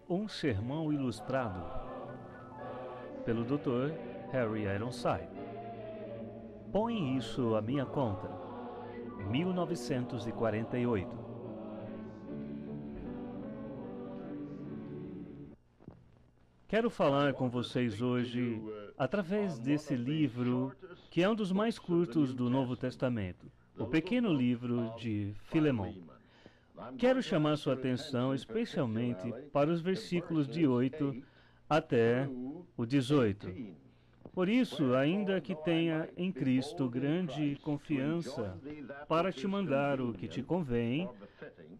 Um Sermão Ilustrado, pelo Dr. Harry Ironside. Põe isso à minha conta. 1948. Quero falar com vocês hoje através desse livro, que é um dos mais curtos do Novo Testamento, o pequeno livro de Filemão. Quero chamar sua atenção especialmente para os versículos de 8 até o 18. Por isso, ainda que tenha em Cristo grande confiança para te mandar o que te convém,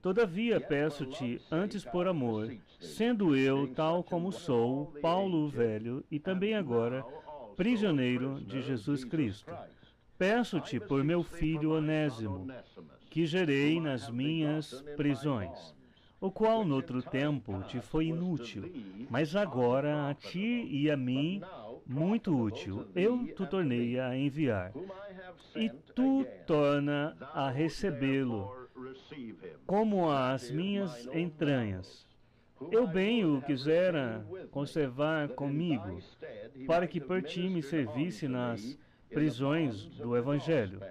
todavia peço-te antes por amor, sendo eu, tal como sou, Paulo o velho, e também agora, prisioneiro de Jesus Cristo. Peço-te por meu filho Onésimo, que gerei nas minhas prisões, o qual noutro tempo te foi inútil, mas agora a ti e a mim muito útil. Eu te tornei a enviar, e tu torna a recebê-lo, como as minhas entranhas. Eu bem o quisera conservar comigo, para que por ti me servisse nas prisões do Evangelho.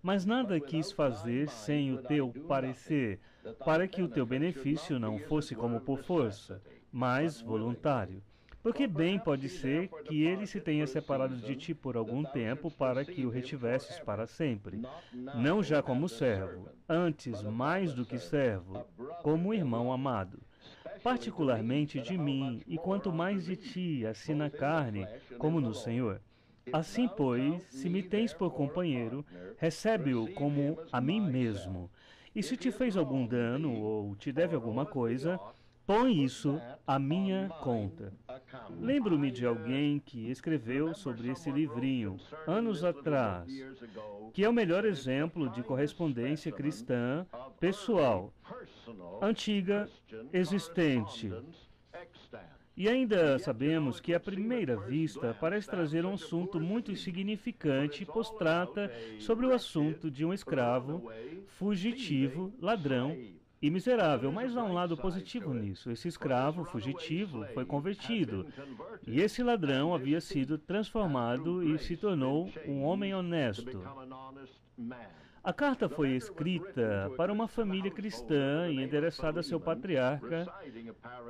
Mas nada quis fazer sem o teu parecer, para que o teu benefício não fosse como por força, mas voluntário. Porque bem pode ser que ele se tenha separado de ti por algum tempo, para que o retivesses para sempre. Não já como servo, antes mais do que servo, como irmão amado. Particularmente de mim, e quanto mais de ti, assim na carne como no Senhor. Assim, pois, se me tens por companheiro, recebe-o como a mim mesmo. E se te fez algum dano ou te deve alguma coisa, põe isso à minha conta. Lembro-me de alguém que escreveu sobre esse livrinho, anos atrás, que é o melhor exemplo de correspondência cristã pessoal, antiga, existente. E ainda sabemos que, à primeira vista, parece trazer um assunto muito insignificante, pois trata sobre o assunto de um escravo, fugitivo, ladrão e miserável. Mas há um lado positivo nisso. Esse escravo fugitivo foi convertido, e esse ladrão havia sido transformado e se tornou um homem honesto. A carta foi escrita para uma família cristã e endereçada a seu patriarca,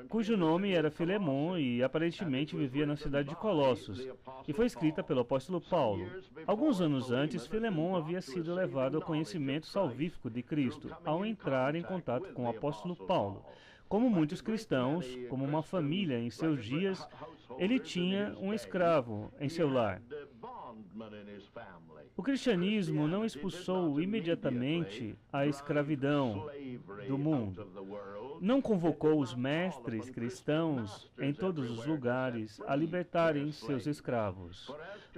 cujo nome era Filemão e aparentemente vivia na cidade de Colossos, e foi escrita pelo apóstolo Paulo. Alguns anos antes, Filemão havia sido levado ao conhecimento salvífico de Cristo ao entrar em contato com o apóstolo Paulo. Como muitos cristãos, como uma família em seus dias, ele tinha um escravo em seu lar. O cristianismo não expulsou imediatamente a escravidão do mundo. Não convocou os mestres cristãos em todos os lugares a libertarem seus escravos.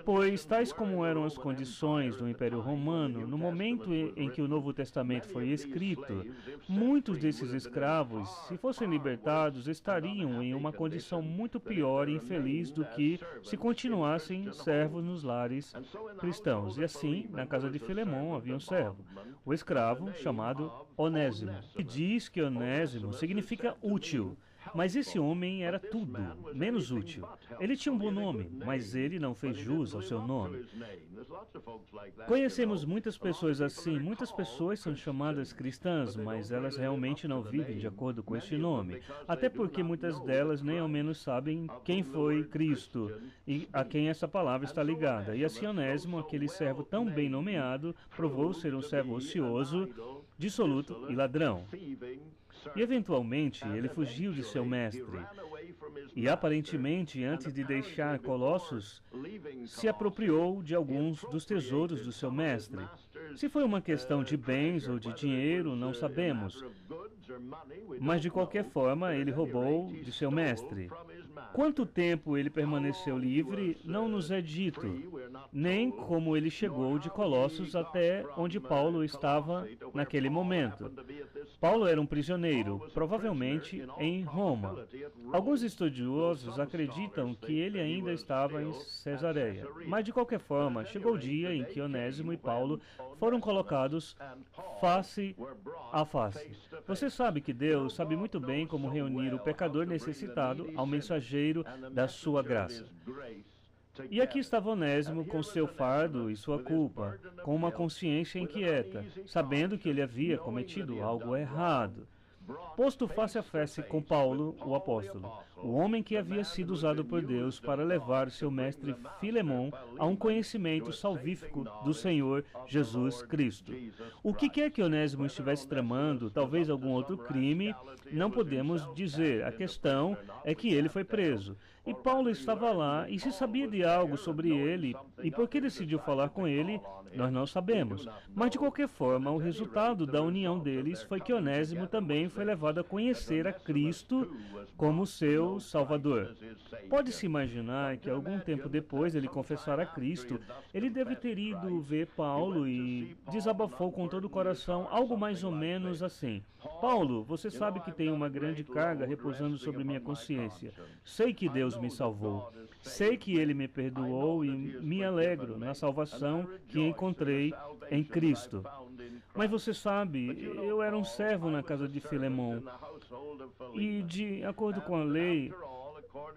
Pois, tais como eram as condições do Império Romano, no momento em que o Novo Testamento foi escrito, muitos desses escravos, se fossem libertados, estariam em uma condição muito pior e infeliz do que se continuassem servos nos lares cristãos. E assim, na casa de Filemão havia um servo, o escravo chamado Onésimo. E diz que Onésimo significa útil, mas esse homem era tudo, menos útil. Ele tinha um bom nome, mas ele não fez jus ao seu nome. Conhecemos muitas pessoas assim. Muitas pessoas são chamadas cristãs, mas elas realmente não vivem de acordo com este nome. Até porque muitas delas nem ao menos sabem quem foi Cristo e a quem essa palavra está ligada. E assim Onésimo, aquele servo tão bem nomeado, provou ser um servo ocioso, dissoluto e ladrão. E eventualmente ele fugiu de seu mestre. E aparentemente, antes de deixar Colossos, se apropriou de alguns dos tesouros do seu mestre. Se foi uma questão de bens ou de dinheiro, não sabemos. Mas de qualquer forma, ele roubou de seu mestre. Quanto tempo ele permaneceu livre não nos é dito, nem como ele chegou de Colossos até onde Paulo estava naquele momento. Paulo era um prisioneiro, provavelmente em Roma. Alguns estudiosos acreditam que ele ainda estava em Cesareia. Mas, de qualquer forma, chegou o dia em que Onésimo e Paulo foram colocados face a face. Você sabe que Deus sabe muito bem como reunir o pecador necessitado ao mensageiro da sua graça. E aqui estava Onésimo com seu fardo e sua culpa, com uma consciência inquieta, sabendo que ele havia cometido algo errado. Posto face a face com Paulo, o apóstolo, o homem que havia sido usado por Deus para levar seu mestre Filemon a um conhecimento salvífico do Senhor Jesus Cristo. O que quer que Onésimo estivesse tramando, talvez algum outro crime, não podemos dizer. A questão é que ele foi preso. E Paulo estava lá, e se sabia de algo sobre ele, e por que decidiu falar com ele, nós não sabemos. Mas de qualquer forma, o resultado da união deles foi que Onésimo também foi levado a conhecer a Cristo como seu Salvador. Pode-se imaginar que algum tempo depois ele confessar a Cristo, ele deve ter ido ver Paulo e desabafou com todo o coração algo mais ou menos assim: Paulo, você sabe que tem uma grande carga repousando sobre minha consciência. Sei que Deus me salvou. Sei que Ele me perdoou e me alegro na salvação que encontrei em Cristo. Mas você sabe, eu era um servo na casa de Filemon e, de acordo com a lei,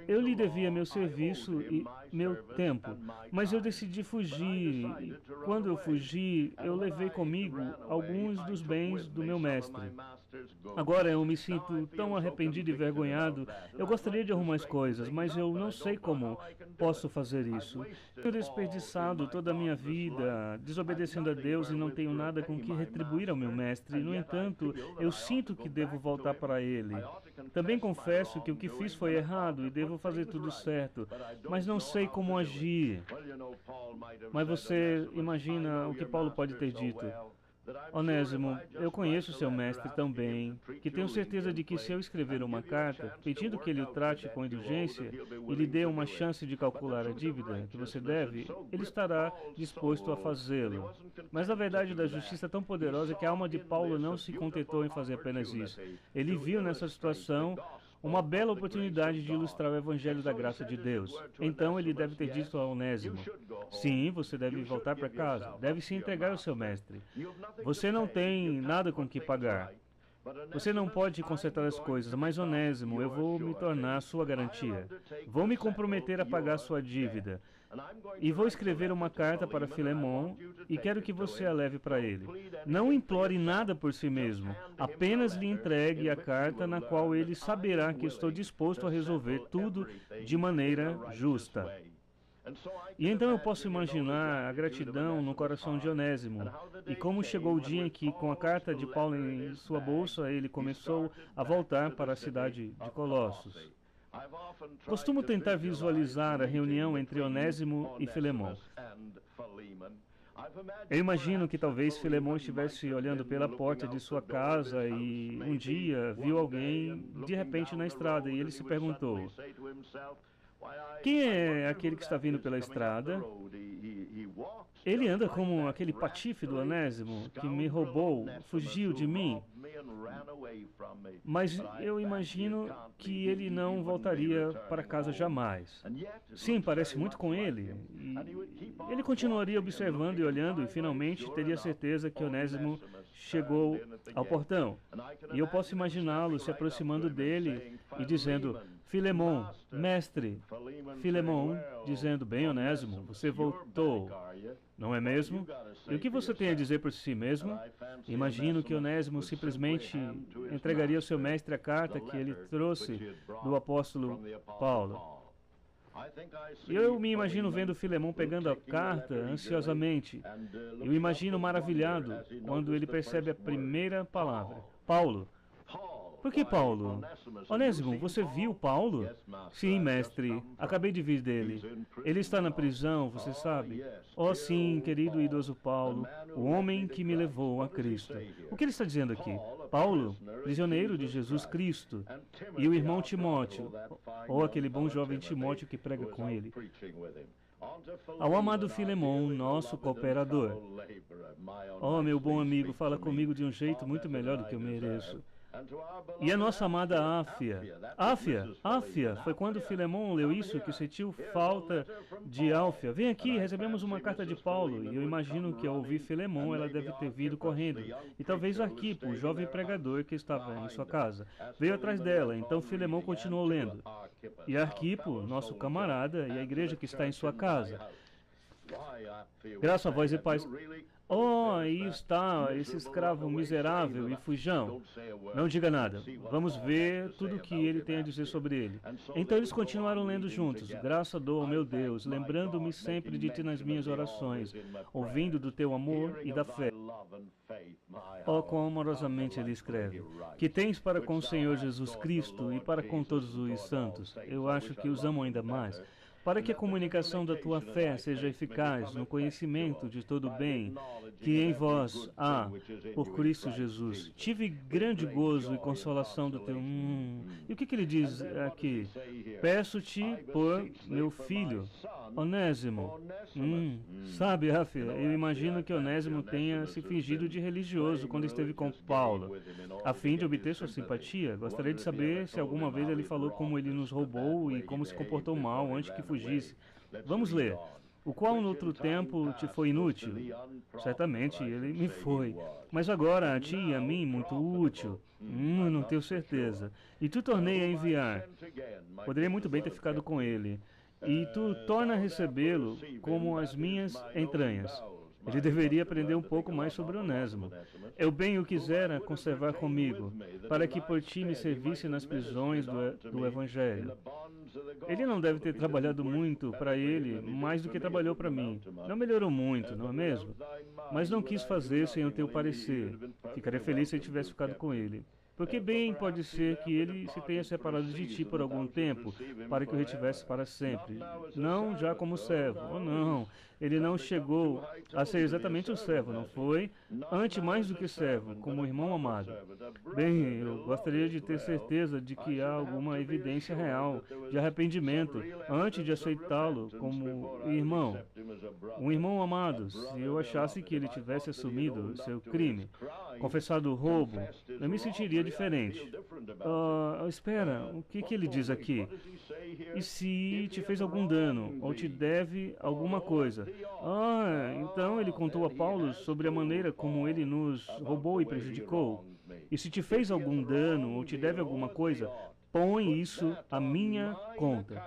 eu lhe devia meu serviço e meu tempo, mas eu decidi fugir. E quando eu fugi, eu levei comigo alguns dos bens do meu mestre. Agora eu me sinto tão arrependido e envergonhado. Eu gostaria de arrumar as coisas, mas eu não sei como posso fazer isso. Tenho desperdiçado toda a minha vida desobedecendo a Deus e não tenho nada com que retribuir ao meu mestre. No entanto, eu sinto que devo voltar para ele. Também confesso que o que fiz foi errado e devo fazer tudo certo, mas não sei como agir. Mas você imagina o que Paulo pode ter dito: Onésimo, eu conheço seu mestre tão bem, que tenho certeza de que se eu escrever uma carta, pedindo que ele o trate com indulgência e lhe dê uma chance de calcular a dívida que você deve, ele estará disposto a fazê-lo. Mas a verdade da justiça é tão poderosa que a alma de Paulo não se contentou em fazer apenas isso. Ele viu nessa situação uma bela oportunidade de ilustrar o Evangelho da graça de Deus. Então ele deve ter dito a Onésimo: sim, você deve voltar para casa, deve se entregar ao seu mestre. Você não tem nada com que pagar. Você não pode consertar as coisas, mas Onésimo, eu vou me tornar sua garantia. Vou me comprometer a pagar sua dívida. E vou escrever uma carta para Filemon e quero que você a leve para ele. Não implore nada por si mesmo, apenas lhe entregue a carta na qual ele saberá que estou disposto a resolver tudo de maneira justa. E então eu posso imaginar a gratidão no coração de Onésimo e como chegou o dia em que, com a carta de Paulo em sua bolsa, ele começou a voltar para a cidade de Colossos. Costumo tentar visualizar a reunião entre Onésimo e Filemon. Eu imagino que talvez Filemon estivesse olhando pela porta de sua casa e um dia viu alguém de repente na estrada e ele se perguntou: quem é aquele que está vindo pela estrada? Ele anda como aquele patife do Onésimo que me roubou, fugiu de mim. Mas eu imagino que ele não voltaria para casa jamais. Sim, parece muito com ele. E ele continuaria observando e olhando e finalmente teria certeza que Onésimo chegou ao portão. E eu posso imaginá-lo se aproximando dele e dizendo: Filemon, mestre. Filemon dizendo: bem, Onésimo, você voltou, não é mesmo? E o que você tem a dizer por si mesmo? Imagino que Onésimo simplesmente entregaria ao seu mestre a carta que ele trouxe do apóstolo Paulo. E eu me imagino vendo Filemon pegando a carta ansiosamente. Eu imagino maravilhado quando ele percebe a primeira palavra: Paulo. Por que Paulo? Onésimo, você viu Paulo? Sim, mestre, acabei de vir dele. Ele está na prisão, você sabe? Oh, sim, querido e idoso Paulo, o homem que me levou a Cristo. O que ele está dizendo aqui? Paulo, prisioneiro de Jesus Cristo, e o irmão Timóteo, ou aquele bom jovem Timóteo que prega com ele. Ao amado Filemon, nosso cooperador. Oh, meu bom amigo, fala comigo de um jeito muito melhor do que eu mereço. E a nossa amada Áfia. Áfia, foi quando Filemon leu isso que sentiu falta de Áfia. Vem aqui, recebemos uma carta de Paulo. E eu imagino que ao ouvir Filemon, ela deve ter vindo correndo. E talvez Arquipo, o jovem pregador que estava em sua casa, veio atrás dela. Então Filemon continuou lendo. E Arquipo, nosso camarada, e a igreja que está em sua casa. Graças a vós e paz. Oh, aí está esse escravo miserável e fujão. Não diga nada. Vamos ver tudo o que ele tem a dizer sobre ele. Então eles continuaram lendo juntos. Graças dou ao meu Deus, lembrando-me sempre de ti nas minhas orações, ouvindo do teu amor e da fé. Oh, quão amorosamente ele escreve. Que tens para com o Senhor Jesus Cristo e para com todos os santos. Eu acho que os amo ainda mais. Para que a comunicação da tua fé seja eficaz no conhecimento de todo o bem que em vós há por Cristo Jesus. Tive grande gozo e consolação do teu... E o que ele diz aqui? Peço-te por meu filho, Onésimo. Sabe, Áfia, eu imagino que Onésimo tenha se fingido de religioso quando esteve com Paulo, a fim de obter sua simpatia. Gostaria de saber se alguma vez ele falou como ele nos roubou e como se comportou mal antes que fugisse. Vamos ler. O qual no outro tempo te foi inútil? Certamente ele me foi. Mas agora a ti e a mim muito útil. Não tenho certeza. E tu tornei a enviar. Poderia muito bem ter ficado com ele. E tu torna a recebê-lo como as minhas entranhas. Ele deveria aprender um pouco mais sobre Onésimo. Eu bem o quisera conservar comigo, para que por ti me servisse nas prisões do Evangelho. Ele não deve ter trabalhado muito para ele, mais do que trabalhou para mim. Não melhorou muito, não é mesmo? Mas não quis fazer sem o teu parecer. Ficaria feliz se eu tivesse ficado com ele. Porque bem pode ser que ele se tenha separado de ti por algum tempo, para que o retivesse para sempre. Não já como servo. Oh, não. Ele não chegou a ser exatamente um servo, não foi? Antes, mais do que servo, como irmão amado. Bem, eu gostaria de ter certeza de que há alguma evidência real de arrependimento antes de aceitá-lo como irmão. Um irmão amado, se eu achasse que ele tivesse assumido seu crime, confessado o roubo, eu me sentiria diferente. Espera, o que ele diz aqui? E se te fez algum dano, ou te deve alguma coisa? Então ele contou a Paulo sobre a maneira como ele nos roubou e prejudicou. E se te fez algum dano, ou te deve alguma coisa, põe isso à minha conta.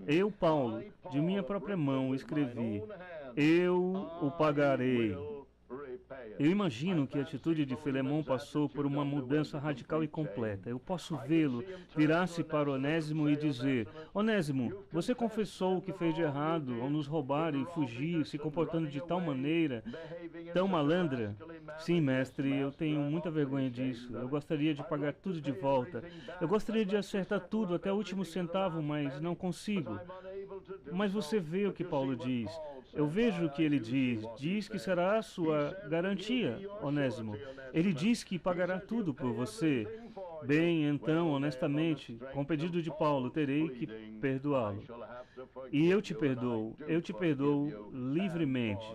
Eu, Paulo, de minha própria mão escrevi, eu o pagarei. Eu imagino que a atitude de Filemon passou por uma mudança radical e completa. Eu posso vê-lo virar-se para Onésimo e dizer: Onésimo, você confessou o que fez de errado ao nos roubar e fugir, se comportando de tal maneira, tão malandra? Sim, mestre, eu tenho muita vergonha disso. Eu gostaria de pagar tudo de volta. Eu gostaria de acertar tudo até o último centavo, mas não consigo. Mas você vê o que Paulo diz. Eu vejo o que ele diz. Diz que será a sua garantia, Onésimo. Ele diz que pagará tudo por você. Bem, então, honestamente, com o pedido de Paulo, terei que perdoá-lo. E eu te perdoo livremente.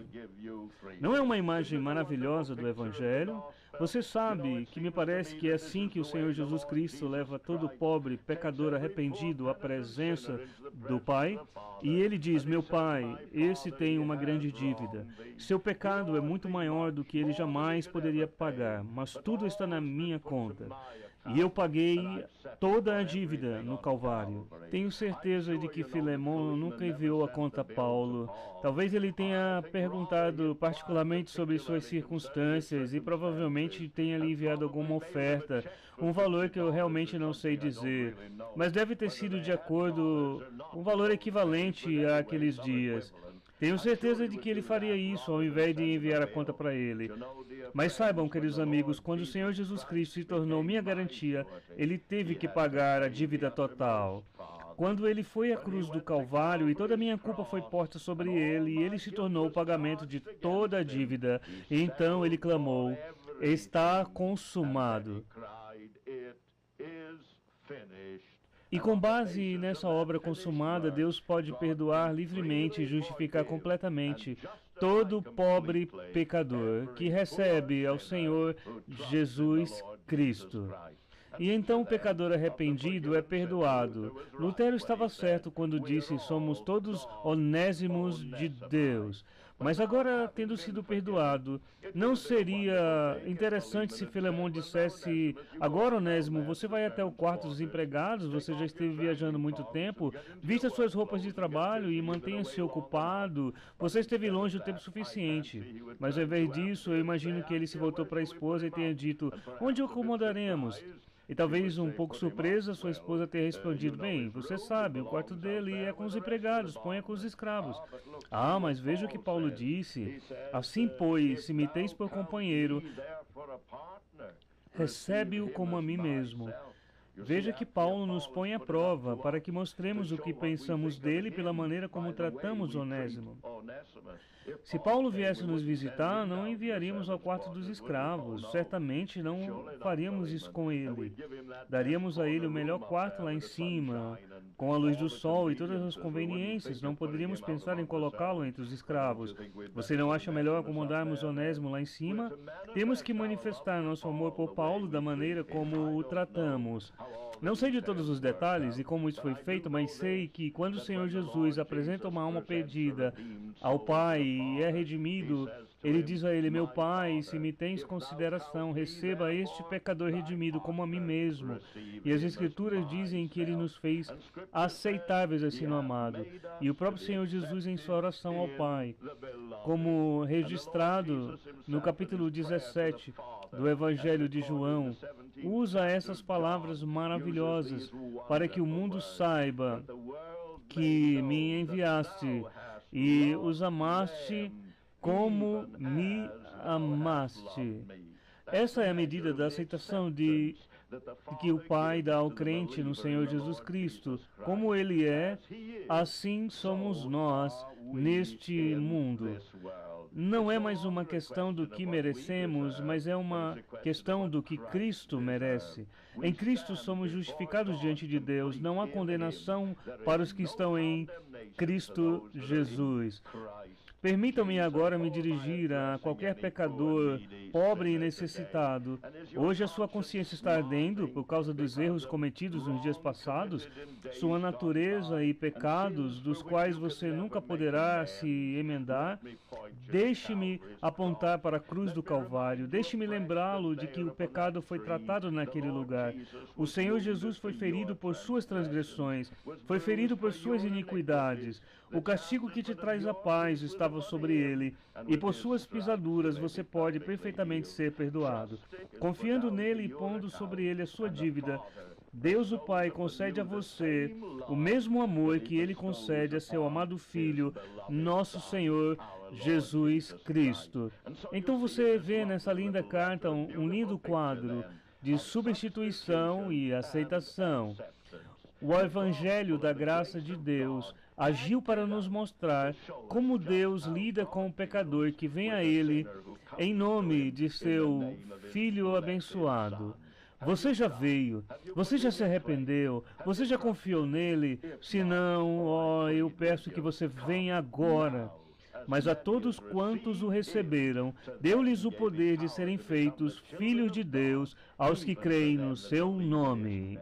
Não é uma imagem maravilhosa do Evangelho? Você sabe que me parece que é assim que o Senhor Jesus Cristo leva todo pobre pecador arrependido à presença do Pai? E ele diz: meu Pai, esse tem uma grande dívida. Seu pecado é muito maior do que ele jamais poderia pagar, mas tudo está na minha conta. E eu paguei toda a dívida no Calvário. Tenho certeza de que Filemon nunca enviou a conta a Paulo. Talvez ele tenha perguntado particularmente sobre suas circunstâncias e provavelmente tenha lhe enviado alguma oferta, um valor que eu realmente não sei dizer. Mas deve ter sido de acordo, um valor equivalente àqueles dias. Tenho certeza de que ele faria isso ao invés de enviar a conta para ele. Mas saibam, queridos amigos, quando o Senhor Jesus Cristo se tornou minha garantia, ele teve que pagar a dívida total. Quando ele foi à cruz do Calvário e toda a minha culpa foi posta sobre ele, e ele se tornou o pagamento de toda a dívida, e então ele clamou: está consumado. E com base nessa obra consumada, Deus pode perdoar livremente e justificar completamente todo pobre pecador que recebe ao Senhor Jesus Cristo. E então o pecador arrependido é perdoado. Lutero estava certo quando disse: somos todos onésimos de Deus. Mas agora, tendo sido perdoado, não seria interessante se Filemon dissesse: agora, Onésimo, você vai até o quarto dos empregados, você já esteve viajando muito tempo, vista suas roupas de trabalho e mantenha-se ocupado, você esteve longe o tempo suficiente. Mas ao invés disso, eu imagino que ele se voltou para a esposa e tenha dito: onde o acomodaremos? E talvez um pouco surpresa, sua esposa tenha respondido: bem, você sabe, o quarto dele é com os empregados, ponha com os escravos. Ah, mas veja o que Paulo disse: assim, pois, se me tens por companheiro, recebe-o como a mim mesmo. Veja que Paulo nos põe à prova para que mostremos o que pensamos dele pela maneira como tratamos Onésimo. Se Paulo viesse nos visitar, não enviaríamos ao quarto dos escravos. Certamente não faríamos isso com ele. Daríamos a ele o melhor quarto lá em cima, com a luz do sol e todas as conveniências. Não poderíamos pensar em colocá-lo entre os escravos. Você não acha melhor acomodarmos Onésimo lá em cima? Temos que manifestar nosso amor por Paulo da maneira como o tratamos. Não sei de todos os detalhes e como isso foi feito, mas sei que quando o Senhor Jesus apresenta uma alma perdida ao Pai e é redimido, ele diz a ele: meu Pai, se me tens consideração, receba este pecador redimido como a mim mesmo. E as Escrituras dizem que ele nos fez aceitáveis assim no amado. E o próprio Senhor Jesus, em sua oração ao Pai, como registrado no capítulo 17 do Evangelho de João, usa essas palavras maravilhosas para que o mundo saiba que me enviaste e os amaste como me amaste. Essa é a medida da aceitação que o Pai dá ao crente no Senhor Jesus Cristo. Como Ele é, assim somos nós neste mundo. Não é mais uma questão do que merecemos, mas é uma questão do que Cristo merece. Em Cristo somos justificados diante de Deus. Não há condenação para os que estão em Cristo Jesus. Permitam-me agora me dirigir a qualquer pecador, pobre e necessitado. Hoje a sua consciência está ardendo por causa dos erros cometidos nos dias passados, sua natureza e pecados, dos quais você nunca poderá se emendar. Deixe-me apontar para a cruz do Calvário. Deixe-me lembrá-lo de que o pecado foi tratado naquele lugar. O Senhor Jesus foi ferido por suas transgressões, foi ferido por suas iniquidades. O castigo que te traz a paz estava sobre ele, e por suas pisaduras você pode perfeitamente ser perdoado. Confiando nele e pondo sobre ele a sua dívida, Deus o Pai concede a você o mesmo amor que ele concede a seu amado Filho, nosso Senhor Jesus Cristo. Então você vê nessa linda carta um lindo quadro de substituição e aceitação. O Evangelho da graça de Deus agiu para nos mostrar como Deus lida com o pecador que vem a Ele em nome de seu Filho abençoado. Você já veio, você já se arrependeu, você já confiou nele? Se não, eu peço que você venha agora. Mas a todos quantos o receberam, deu-lhes o poder de serem feitos filhos de Deus, aos que creem no seu nome.